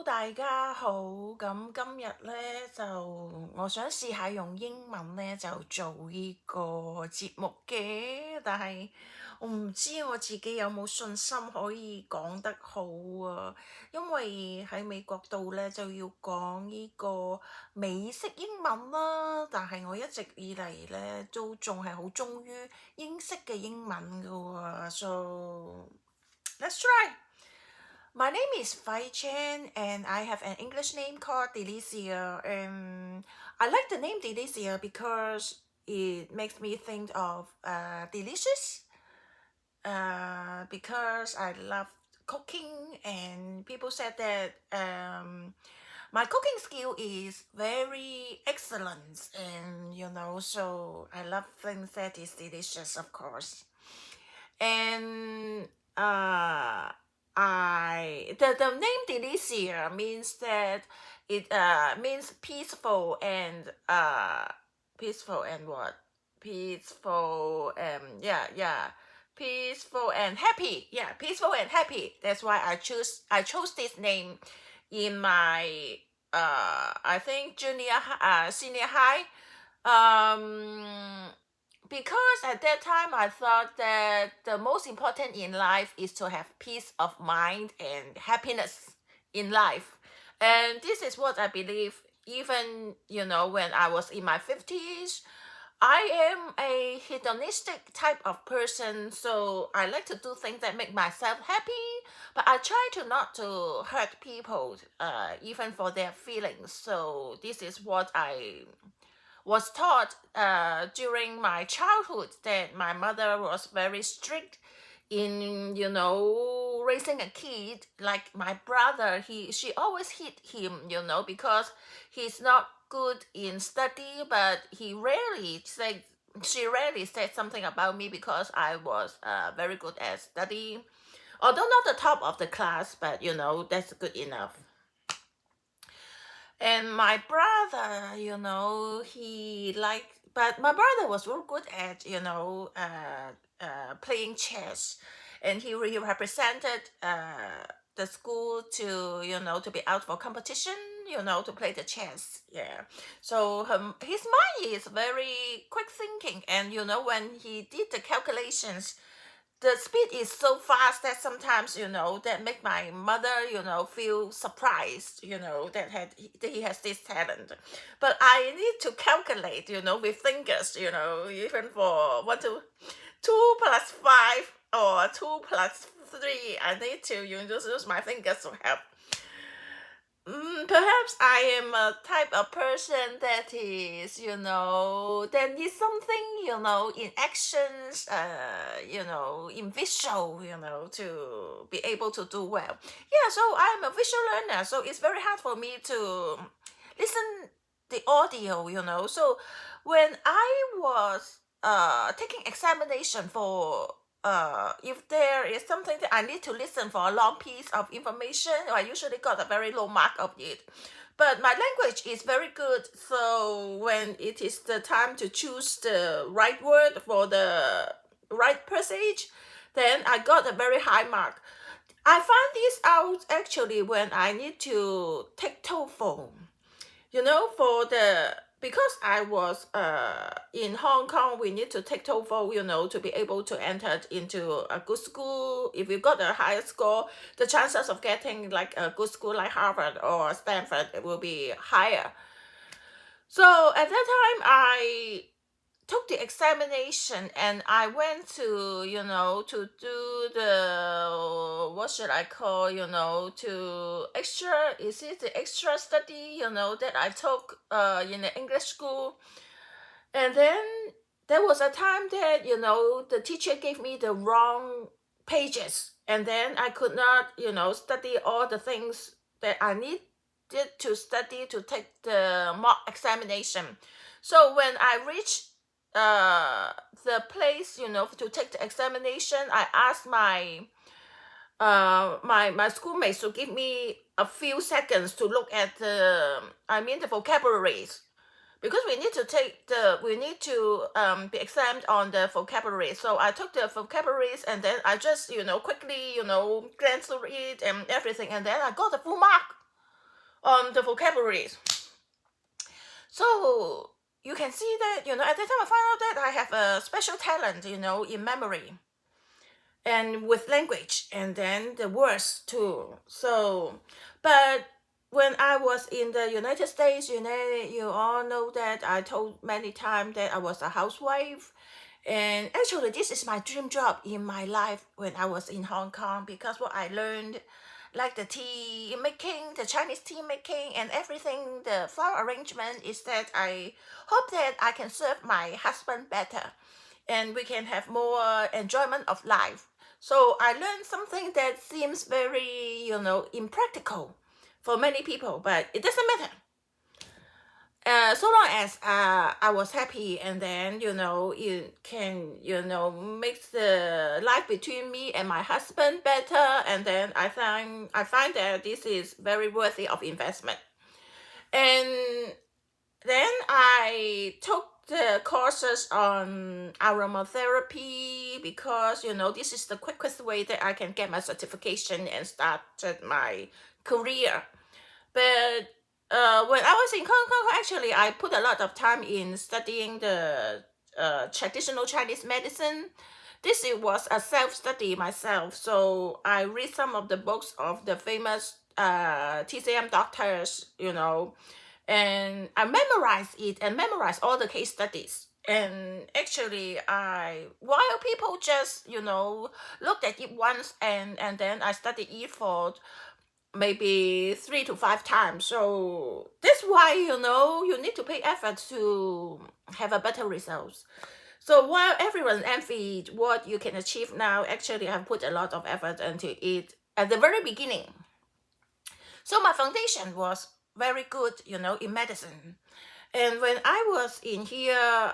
大家好。咁今日咧就我想試下用英文咧就做呢個節目嘅，但係我唔知我自己有冇信心可以講得好啊，因為喺美國度咧就要講呢個美式英文啦，但係我一直以嚟咧都仲係好忠於英式嘅英文噶喎，so let's try. My name is Fai Chen, and I have an English name called Delicia. I like the name Delicia because it makes me think of delicious. Because I love cooking, and people said that my cooking skill is very excellent, and so I love things that is delicious, of course. And the name Delicia means that it means peaceful and peaceful and what? Peaceful peaceful and happy. Yeah, peaceful and happy. That's why I chose this name in my I think senior high. Because at that time I thought that the most important in life is to have peace of mind and happiness in life. And this is what I believe even, when I was in my 50s. I am a hedonistic type of person, so I like to do things that make myself happy, but I try to not to hurt people, even for their feelings. So this is what I was taught during my childhood, that my mother was very strict in raising a kid like my brother. She always hit him, because he's not good in study, but she rarely said something about me because I was very good at study, although not the top of the class, but that's good enough. And my brother, but my brother was real good at, playing chess. And he represented the school to, to be out for competition, to play the chess. Yeah. So his mind is very quick thinking. And, when he did the calculations, the speed is so fast that sometimes that make my mother feel surprised, that he has this talent. But I need to calculate with fingers, even for 2 plus 5 or 2 plus 3, I need to use my fingers to help. Perhaps I am a type of person that is, that needs something, in actions, in visual, to be able to do well. Yeah, so I'm a visual learner, so it's very hard for me to listen the audio, So when I was taking examination for if there is something that I need to listen for a long piece of information, I usually got a very low mark of it. But my language is very good, so when it is the time to choose the right word for the right passage, then I got a very high mark. I found this out actually when I need to take TOEFL. For the because I was in Hong Kong, we need to take TOEFL, to be able to enter into a good school. If you got a higher score, the chances of getting like a good school like Harvard or Stanford will be higher. So at that time, I took the examination and I went to, to do the, what should I call, to is it the extra study, that I took in the English school. And then there was a time that, the teacher gave me the wrong pages. And then I could not, study all the things that I needed to study to take the mock examination. So when I reached the place, to take the examination, I asked my schoolmates to give me a few seconds to look at the vocabularies, because we need to be examined on the vocabulary. So I took the vocabularies and then I just quickly glance through it and everything, and then I got the full mark. on the vocabularies. So you can see that, at the time I found out that I have a special talent, in memory and with language and then the words too. So, but when I was in the United States, you all know that I told many times that I was a housewife. And actually, this is my dream job in my life when I was in Hong Kong, because what I learned, like the tea making, the Chinese tea making, and everything, the flower arrangement, is that I hope that I can serve my husband better and we can have more enjoyment of life. So I learned something that seems very, impractical for many people, but it doesn't matter. So long as I was happy, and then you can make the life between me and my husband better, and then I find that this is very worthy of investment. And then I took the courses on aromatherapy, because this is the quickest way that I can get my certification and started my career. But when I was in Hong Kong, actually, I put a lot of time in studying the traditional Chinese medicine. Was a self-study myself. So I read some of the books of the famous TCM doctors, and I memorized it and memorized all the case studies. And actually, while people just, looked at it once, and then I studied it for maybe 3 to 5 times. So that's why you need to pay effort to have a better results. So while everyone envied what you can achieve now, actually I've put a lot of effort into it at the very beginning. So my foundation was very good, in medicine. And when I was in here,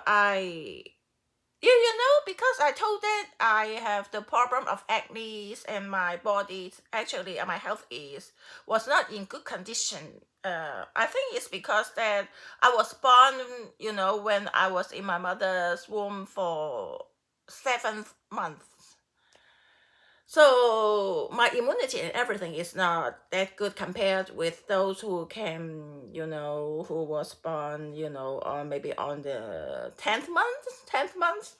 because I told that I have the problem of acne, and my body, actually, my health was not in good condition. I think it's because that I was born, when I was in my mother's womb for 7 months. So my immunity and everything is not that good compared with those who came, who was born, or maybe on the 10th month.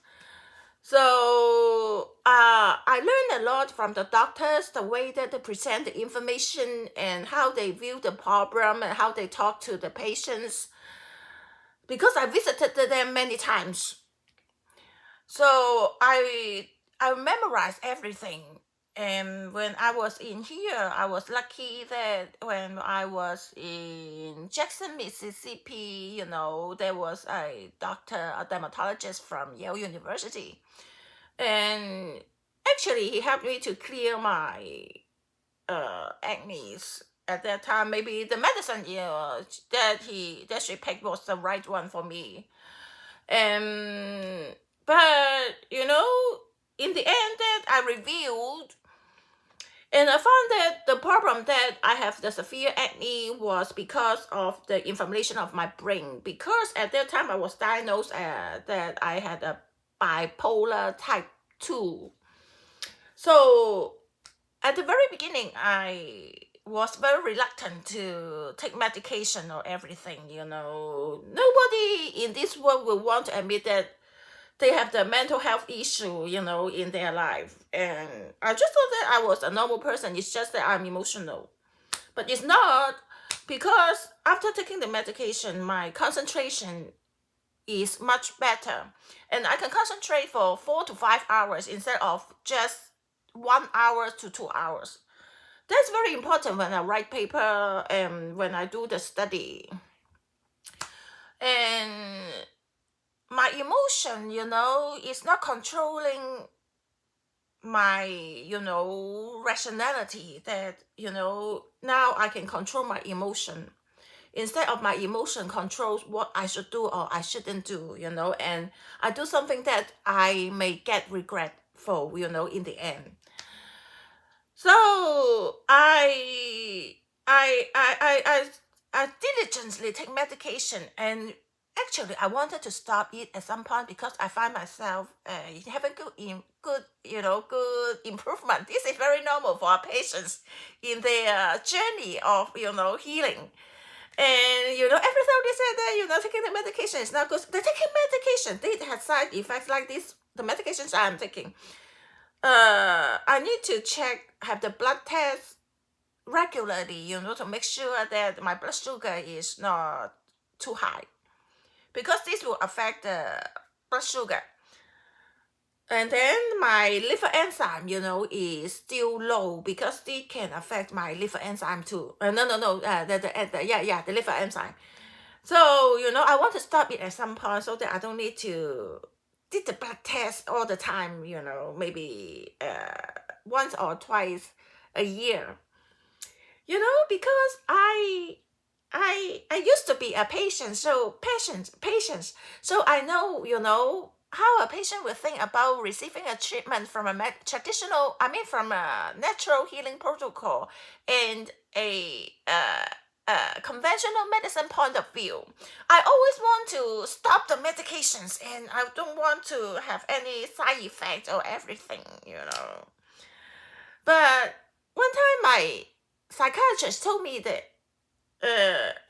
So I learned a lot from the doctors, the way that they present the information and how they view the problem and how they talk to the patients, because I visited them many times. So I memorized everything. And when I was in here, I was lucky that when I was in Jackson, Mississippi, there was a doctor, a dermatologist from Yale University. And actually, he helped me to clear my acne at that time. Maybe the medicine, that she picked was the right one for me. But in the end, that I reviewed, and I found that the problem that I have the severe acne was because of the inflammation of my brain. Because at that time I was diagnosed that I had a bipolar type 2. So at the very beginning, I was very reluctant to take medication or everything. Nobody in this world will want to admit that they have the mental health issue, in their life. And I just thought that I was a normal person. It's just that I'm emotional. But it's not, because after taking the medication, my concentration is much better. And I can concentrate for 4 to 5 hours instead of just 1 hour to 2 hours. That's very important when I write paper and when I do the study. And my emotion, is not controlling my, rationality, that, now I can control my emotion. Instead of my emotion controls what I should do or I shouldn't do, and I do something that I may get regret for, in the end. So I diligently take medication, and actually I wanted to stop it at some point, because I find myself having good improvement. This is very normal for our patients in their journey of healing. And everything they said that taking the medication is not good. They're taking medication. They have side effects like this. The medications I'm taking. I need to have the blood test regularly. To make sure that my blood sugar is not too high, because this will affect the blood sugar. And then my liver enzyme, is still low, because they can affect my liver enzyme too. No, no, no. The liver enzyme. So, I want to stop it at some point so that I don't need to did the blood test all the time, maybe once or twice a year. Because I used to be a patient, so patience. So I know, how a patient will think about receiving a treatment from a from a natural healing protocol and a conventional medicine point of view. I always want to stop the medications, and I don't want to have any side effects or everything. But one time my psychiatrist told me that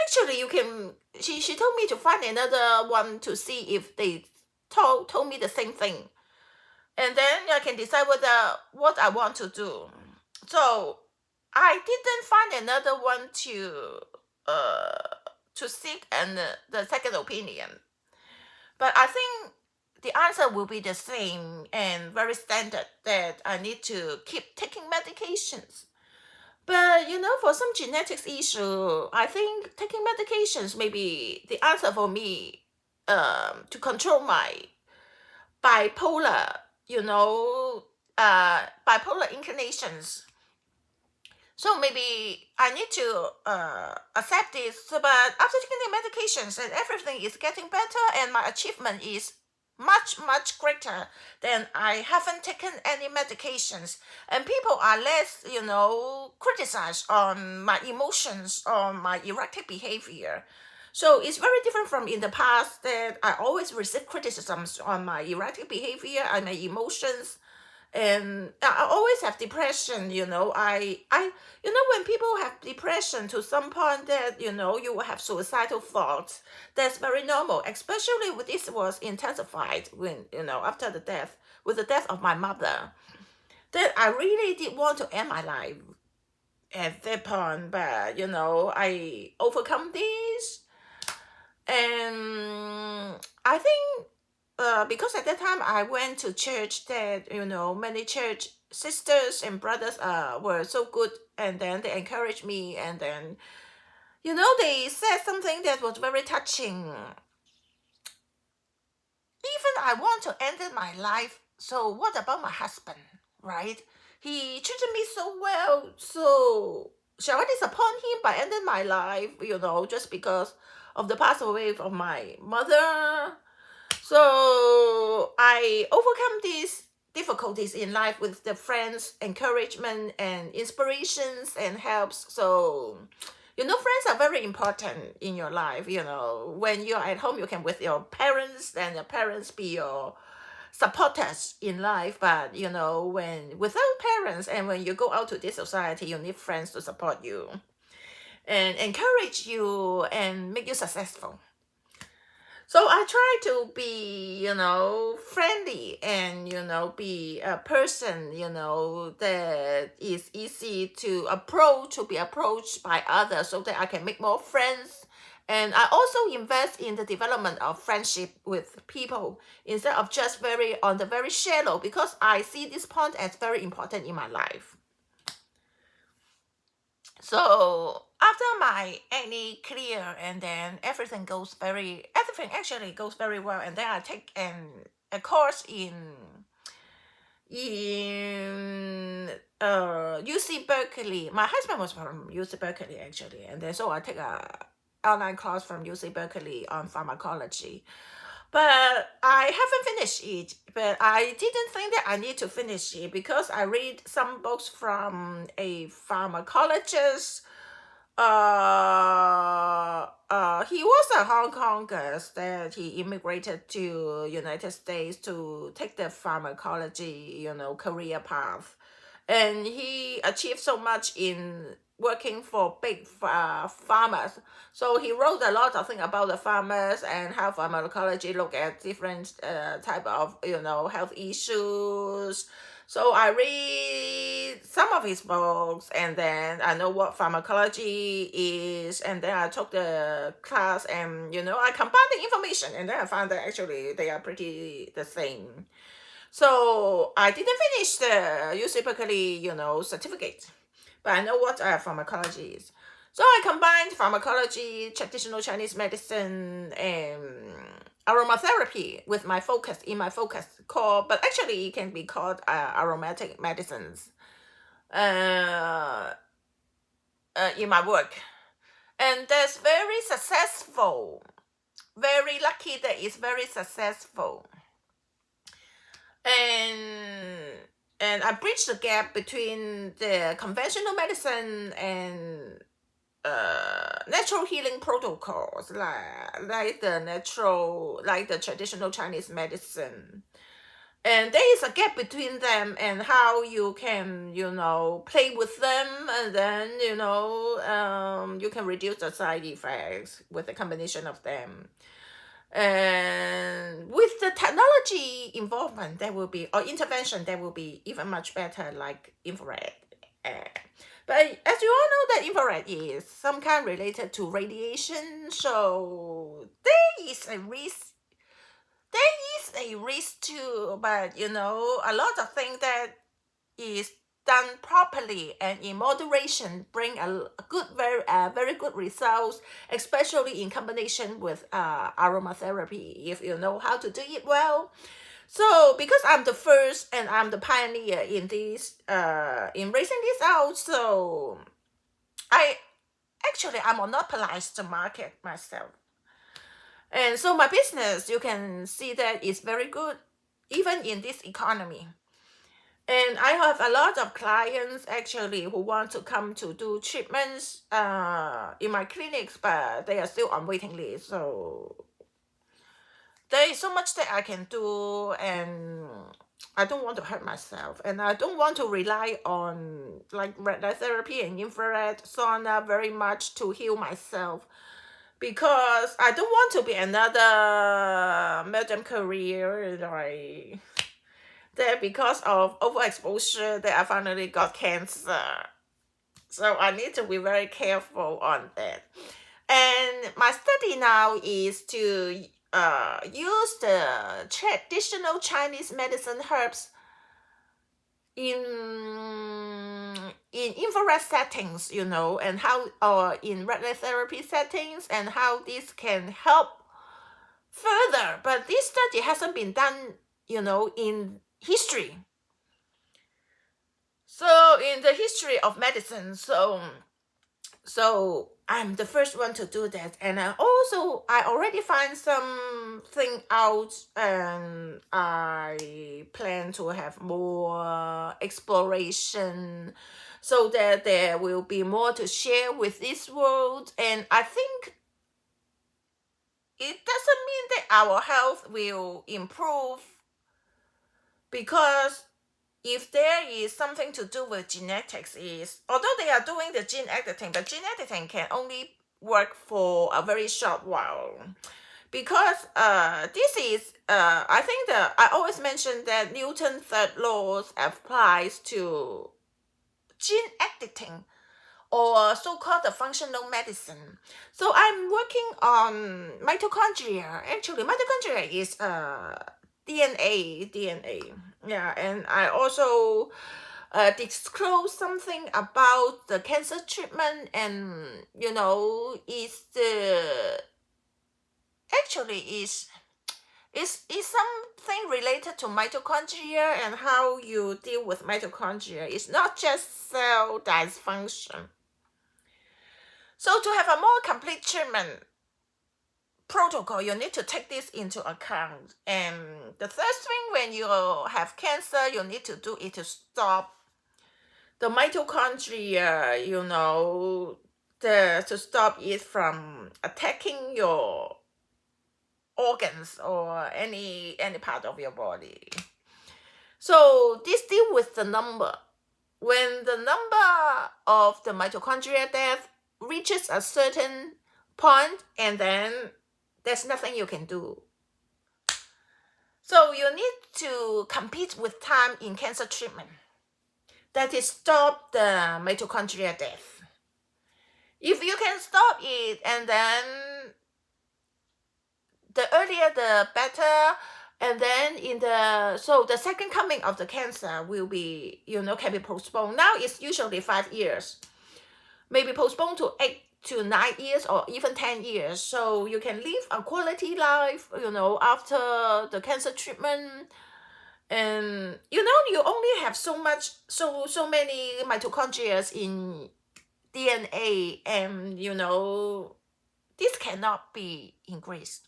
actually you can she told me to find another one to see if they told me the same thing, and then I can decide what I want to do. So I didn't find another one to seek and the second opinion, but I think the answer will be the same and very standard, that I need to keep taking medications. But for some genetics issue, I think taking medications may be the answer for me, to control my bipolar, bipolar inclinations. So maybe I need to accept this. So, but after taking the medications and everything is getting better, and my achievement is much, much greater than I haven't taken any medications. And people are less, criticized on my emotions, on my erratic behavior. So it's very different from in the past, that I always receive criticisms on my erratic behavior and my emotions, and I always have depression. When people have depression to some point, that you will have suicidal thoughts. That's very normal, especially with this was intensified when after with the death of my mother, that I really did want to end my life at that point. But I overcome this, and I think because at that time I went to church, that many church sisters and brothers were so good, and then they encouraged me, and then they said something that was very touching. Even I want to end my life, so what about my husband, right? He treated me so well, so shall I disappoint him by ending my life, just because of the pass away of my mother? So I overcome these difficulties in life with the friends' encouragement and inspirations and helps. So, friends are very important in your life. When you're at home, you can with your parents, and your parents be your supporters in life. But when without parents, and when you go out to this society, you need friends to support you and encourage you and make you successful. So I try to be, friendly, and, be a person, that is easy to be approached by others, so that I can make more friends. And I also invest in the development of friendship with people, instead of just on the very shallow, because I see this point as very important in my life. So after my acne clear, and then everything actually goes very well, and then I take a course in UC Berkeley. My husband was from UC Berkeley actually, and then so I take a online course from UC Berkeley on pharmacology. But I haven't finished it. But I didn't think that I need to finish it, because I read some books from a pharmacologist. He was a Hong Konger that he immigrated to United States to take the pharmacology, career path. and he achieved so much in working for big farmers. So he wrote a lot of things about the farmers and how pharmacology look at different type of health issues. So I read some of his books, and then I know what pharmacology is, and then I took the class, and I combined the information, and then I found that actually they are pretty the same. So I didn't finish the UC Berkeley, certificate, but I know what pharmacology is. So I combined pharmacology, traditional Chinese medicine, and aromatherapy with my focus called, but actually it can be called aromatic medicines uh, in my work. And that's very successful. Very lucky that it's very successful. and I bridge the gap between the conventional medicine and natural healing protocols, like the traditional Chinese medicine. And there is a gap between them, and how you can play with them, and then you can reduce the side effects with the combination of them. And with the technology involvement, there will be, or intervention, there will be even much better, like infrared. Uh, but as you all know, that infrared is some kind related to radiation, so there is a risk. There is a risk too, but a lot of things that is done properly and in moderation bring a good, very good results, especially in combination with aromatherapy, if you know how to do it well. So because I'm the first and I'm the pioneer in this in raising this out, so I monopolized the market myself. And so my business, you can see that is very good even in this economy. And I have a lot of clients actually who want to come to do treatments in my clinics, but they are still on waiting list. So there is so much that I can do, and I don't want to hurt myself, and I don't want to rely on like red light therapy and infrared sauna very much to heal myself, because I don't want to be another Madam Career, like that because of overexposure that I finally got cancer. So I need to be very careful on that. And my study now is to use the traditional Chinese medicine herbs in infrared settings, and how, or in red light therapy settings, and how this can help further. But this study hasn't been done, in history. So in the history of medicine, so I'm the first one to do that, and I already find something out, and I plan to have more exploration, so that there will be more to share with this world. And I think it doesn't mean that our health will improve, because if there is something to do with genetics, is although they are doing the gene editing, but gene editing can only work for a very short while, because this is I think that I always mention that Newton's third laws applies to gene editing, or so-called the functional medicine. So I'm working on mitochondria. Actually, mitochondria is DNA. Yeah, and I also disclose something about the cancer treatment, and is the actually is something related to mitochondria, and how you deal with mitochondria. It's not just cell dysfunction. So to have a more complete treatment protocol, you need to take this into account. And the first thing when you have cancer, you need to do is to stop the mitochondria, to stop it from attacking your organs or any part of your body. So this deal with the number. when the number of the mitochondria death reaches a certain point, and then there's nothing you can do. So you need to compete with time in cancer treatment. That is stop the mitochondria death. If you can stop it, and then the earlier the better, and then the second coming of the cancer will be, can be postponed. Now it's usually 5 years, maybe postponed to 8 to 9 years or even 10 years, so you can live a quality life, after the cancer treatment. And you only have so many mitochondria in DNA, and this cannot be increased,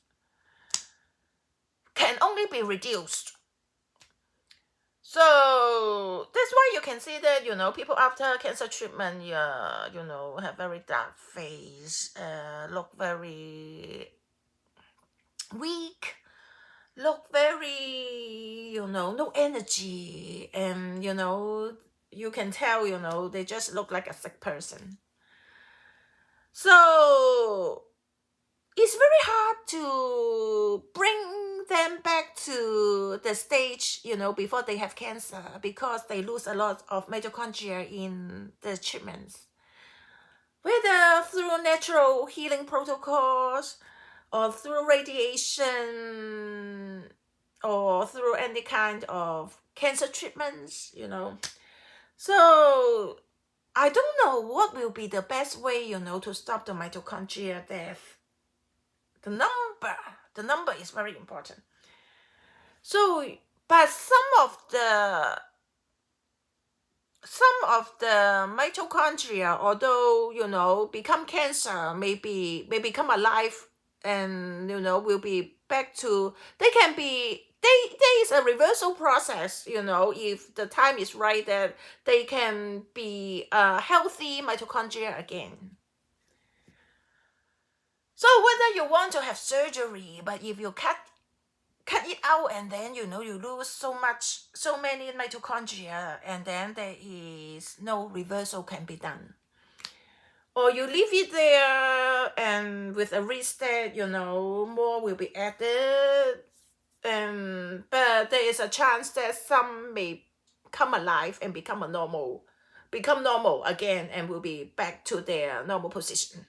can only be reduced. So that's why you can see that people after cancer treatment, have very dark face, look very weak, look very no energy, and you can tell they just look like a sick person. So it's very hard to bring them back to the stage, before they have cancer, because they lose a lot of mitochondria in the treatments. Whether through natural healing protocols, or through radiation, or through any kind of cancer treatments, So I don't know what will be the best way, to stop the mitochondria death. The number is very important. So, but some of the mitochondria, although become cancer, maybe may become alive, and will be back to, they can be, there is a reversal process, if the time is right, that they can be healthy mitochondria again. So whether you want to have surgery, but if you cut it out, and then you lose so many mitochondria, and then there is no reversal can be done, or you leave it there, and with a risk that more will be added, but there is a chance that some may come alive and become normal again, and will be back to their normal position.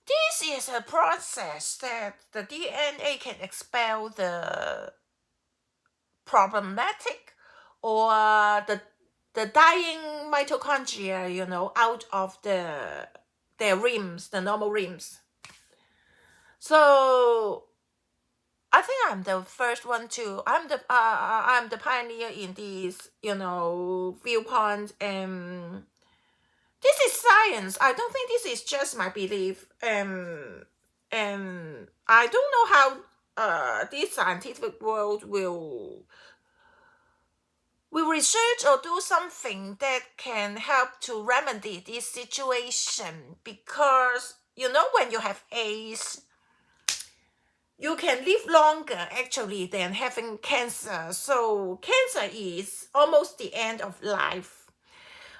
This is a process that the DNA can expel the problematic, or the dying mitochondria, out of their rims, the normal rims. So I think I'm the first one I'm the pioneer in this, viewpoint, and this is science. I don't think this is just my belief. And I don't know how this scientific world will research or do something that can help to remedy this situation, because when you have AIDS, you can live longer actually than having cancer. So cancer is almost the end of life.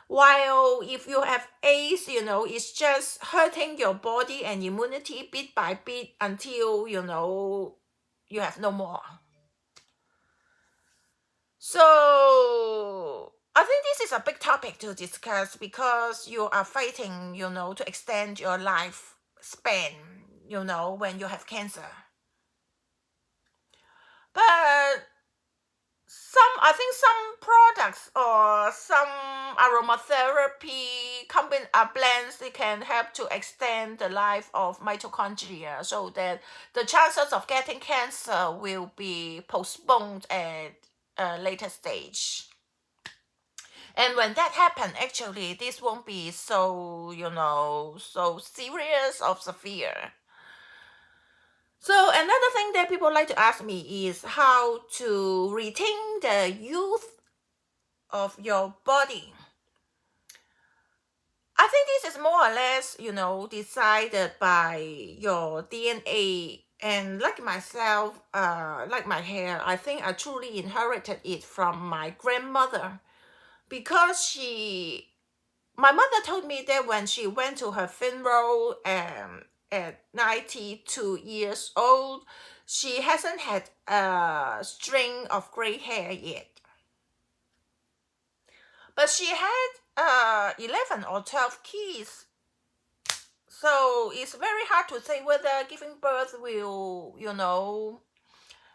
While if you have AIDS, it's just hurting your body and immunity bit by bit until, you have no more. So I think this is a big topic to discuss, because you are fighting, to extend your life span, when you have cancer. But I think some products or some aromatherapy blends, they can help to extend the life of mitochondria, so that the chances of getting cancer will be postponed at a later stage. And when that happens, actually, this won't be so, so serious or severe. So another thing that people like to ask me is how to retain the youth of your body. I think this is more or less, decided by your DNA. And like myself, like my hair, I think I truly inherited it from my grandmother, because my mother told me that when she went to her funeral at 92 years old, she hasn't had a string of gray hair yet. But she had 11 or 12 kids. So it's very hard to say whether giving birth will,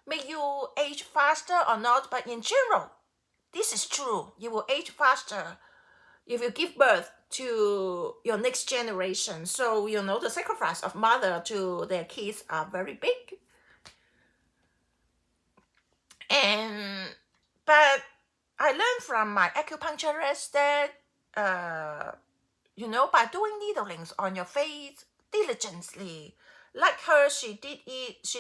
make you age faster or not. But in general, this is true. You will age faster if you give birth to your next generation. So, the sacrifice of mother to their kids are very big. And, but I learned from my acupuncturist that, by doing needlings on your face diligently, like her, she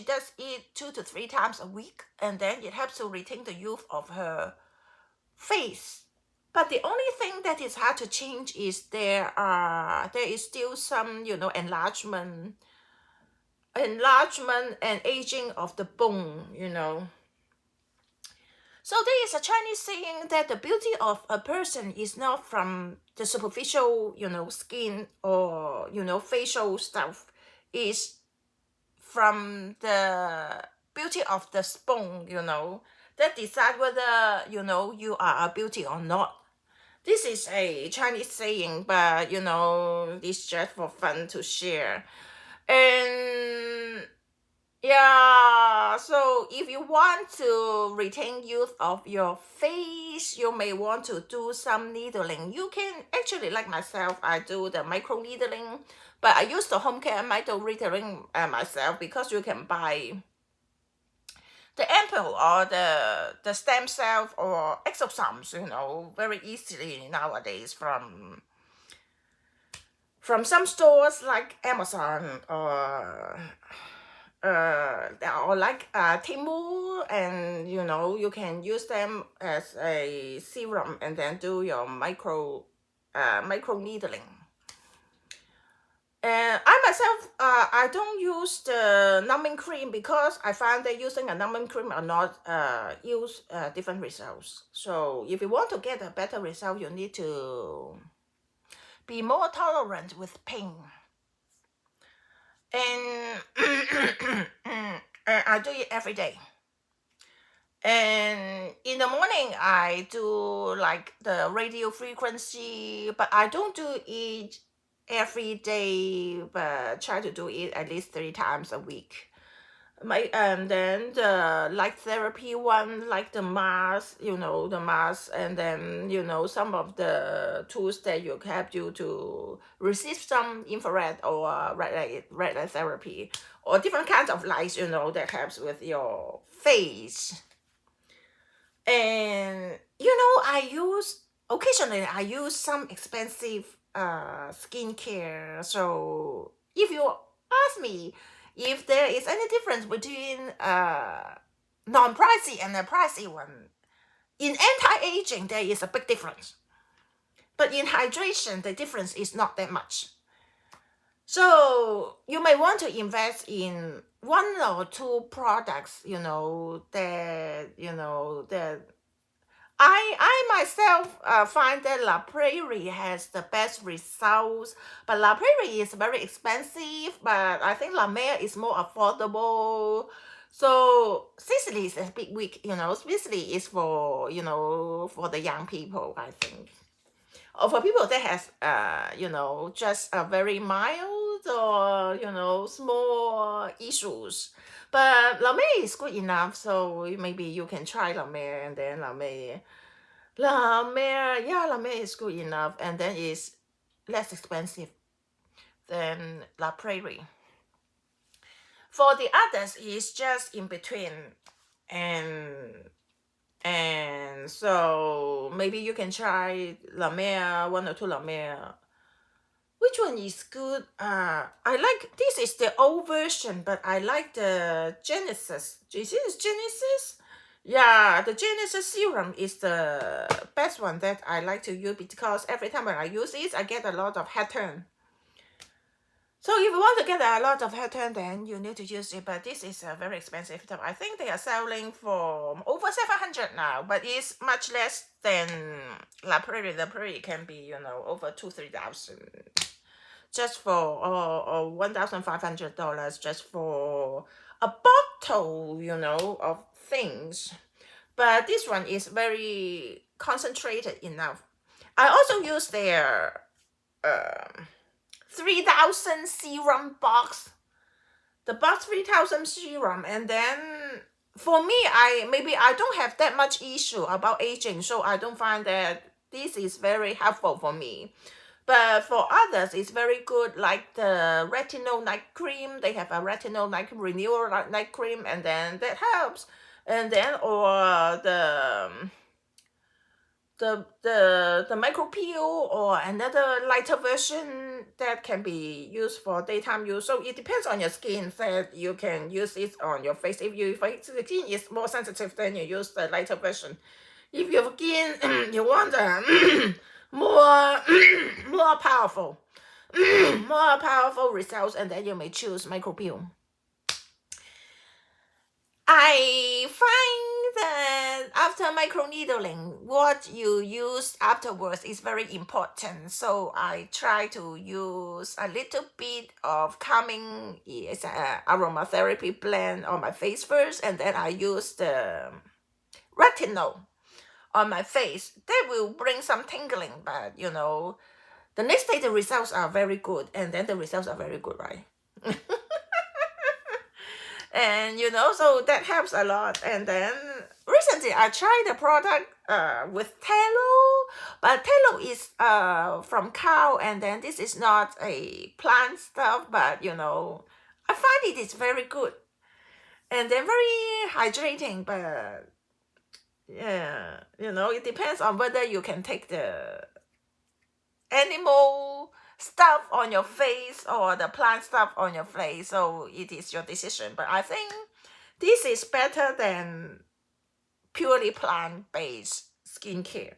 does eat 2 to 3 times a week, and then it helps to retain the youth of her face. But the only thing that is hard to change is there is still some, enlargement and aging of the bone. So there is a Chinese saying that the beauty of a person is not from the superficial, skin or, facial stuff. Is from the beauty of the bone, that decide whether, you are a beauty or not. This is a Chinese saying, but, it's just for fun to share. And yeah, so if you want to retain youth of your face, you may want to do some needling. You can actually, like myself, I do the micro needling, but I use the home care micro needling myself, because you can buy the ampoule or the stem cell or exosomes, very easily nowadays from some stores like Amazon or like Temu, and you can use them as a serum and then do your micro needling. And I myself, I don't use the numbing cream, because I find that using a numbing cream or not use different results. So if you want to get a better result, you need to be more tolerant with pain. And I do it every day. And in the morning, I do like the radio frequency, but I don't do it every day, but try to do it at least 3 times a week. And then the light therapy one, like the mask, and then some of the tools that you help you to receive some infrared or red light therapy, or different kinds of lights, that helps with your face. And occasionally I use some expensive skincare. So if you ask me if there is any difference between non-pricey and a pricey one, in anti-aging there is a big difference, but in hydration the difference is not that much. So you may want to invest in 1 or 2 products, that I myself find that La Prairie has the best results, but La Prairie is very expensive, but I think La Mer is more affordable. So Sicily is a bit weak, Sicily is for, for the young people, I think. Or for people that has, just a very mild or, small issues. But La Mer is good enough, so maybe you can try La Mer, and then La Mer, La Mer is good enough, and then it's less expensive than La Prairie. For the others, it's just in between, and so maybe you can try La Mer, 1 or 2 La Mer. Which one is good? I like, this is the old version, but I like the Genesis. Is it Genesis? Yeah, the Genesis serum is the best one that I like to use, because every time when I use it, I get a lot of hair turn. So if you want to get a lot of hair turn, then you need to use it. But this is a very expensive stuff. I think they are selling for over 700 now, but it's much less than La Prairie. La Prairie can be, over 2-3,000 just for or $1,500 just for a bottle, of things. But this one is very concentrated enough. I also use their 3,000 serum box, the box 3,000 serum, and then for me, I don't have that much issue about aging, so I don't find that this is very helpful for me. But for others, it's very good, like the retinol night cream. They have a retinol night renewal night cream, and then that helps. And then or the micro peel or another lighter version that can be used for daytime use. So it depends on your skin that you can use it on your face. If your skin is more sensitive, then you use the lighter version. If your skin you want more more powerful more powerful results, and then you may choose micro peel. I find that after microneedling, what you use afterwards is very important. So I try to use a little bit of calming aromatherapy blend on my face first, and then I use the retinol on my face. That will bring some tingling, but the next day the results are very good, and then the results are very good, right? And so that helps a lot. And then recently I tried the product with tallow, but tallow is from cow, and then this is not a plant stuff, but I find it is very good, and then very hydrating. But yeah, it depends on whether you can take the animal stuff on your face or the plant stuff on your face. So it is your decision. But I think this is better than purely plant-based skincare.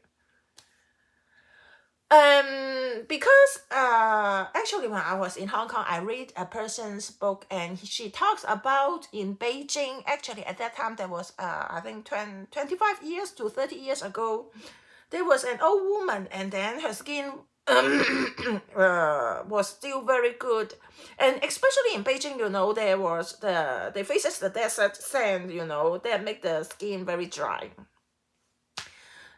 Because actually when I was in Hong Kong, I read a person's book, and she talks about in Beijing. Actually, at that time, there was I think 25 years to 30 years ago, there was an old woman, and then her skin was still very good, and especially in Beijing, there was they faces the desert sand, that make the skin very dry,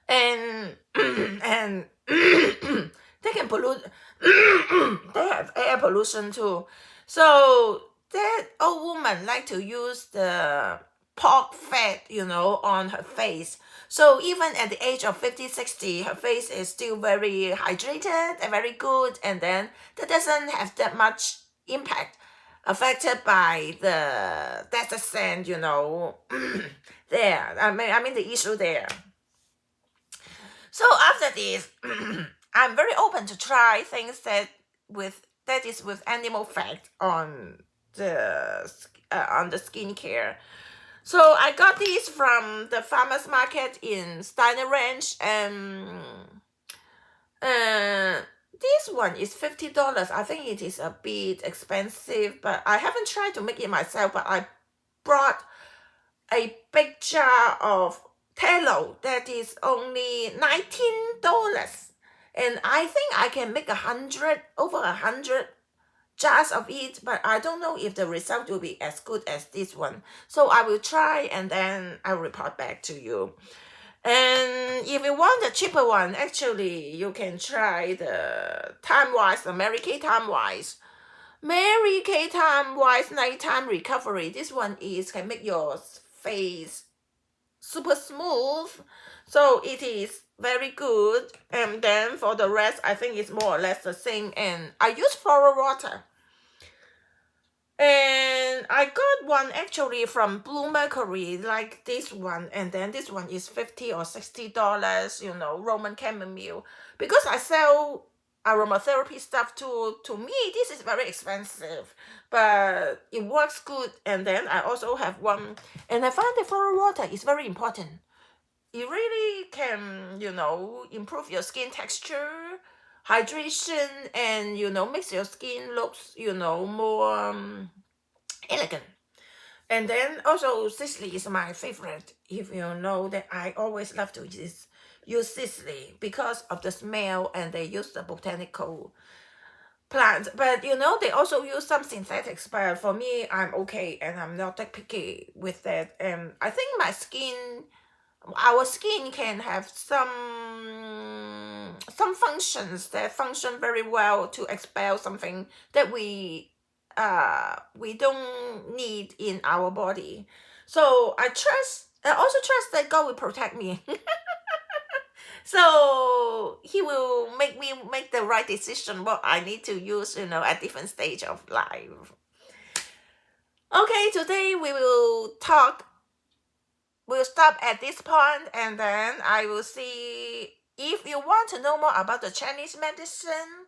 and and they can pollute. They have air pollution too, so that old woman like to use the pork fat, on her face. So even at the age of 50, 60, her face is still very hydrated and very good, and then that doesn't have that much impact affected by the desert sand, there. I mean the issue there. So after this, I'm very open to try things that is with animal fat on the skincare. So I got these from the farmers market in Steiner Ranch, and this one is $50. I think it is a bit expensive, but I haven't tried to make it myself. But I brought a big jar of tallow that is only $19, and I think I can make over 100 jars of it, but I don't know if the result will be as good as this one. So I will try, and then I'll report back to you. And if you want the cheaper one, actually you can try the Time Wise, the Mary Kay Time Wise. Mary Kay Time Wise Nighttime Recovery. This one can make your face super smooth. So it is very good. And then for the rest, I think it's more or less the same. And I use floral water. And I got one actually from Blue Mercury, like this one, and then this one is $50 or $60, Roman chamomile. Because I sell aromatherapy stuff too, to me, this is very expensive, but it works good. And then I also have one, and I find the floral water is very important. It really can, improve your skin texture hydration, and makes your skin looks more elegant. And then also Sisley is my favorite. If you know that I always love to use Sisley because of the smell, and they use the botanical plants. But they also use some synthetics. But for me, I'm okay, and I'm not that picky with that. And I think our skin can have some functions that function very well to expel something that we don't need in our body. So I also trust that God will protect me. So he will make me make the right decision what I need to use, at different stage of life. Okay, today we'll stop at this point, and then I will see if you want to know more about the Chinese medicine,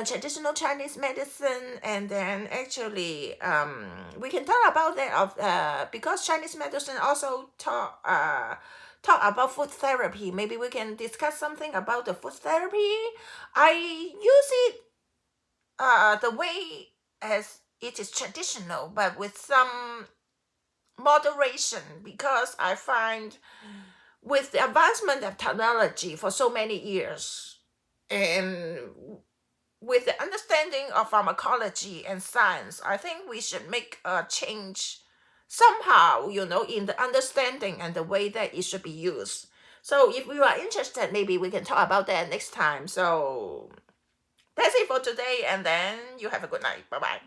traditional Chinese medicine, and then actually we can talk about that because Chinese medicine also talk about food therapy. Maybe we can discuss something about the food therapy. I use it the way as it is traditional, but with some moderation, because I find with the advancement of technology for so many years, and with the understanding of pharmacology and science, I think we should make a change somehow, in the understanding and the way that it should be used. So if you are interested, maybe we can talk about that next time. So that's it for today, and then you have a good night. Bye bye.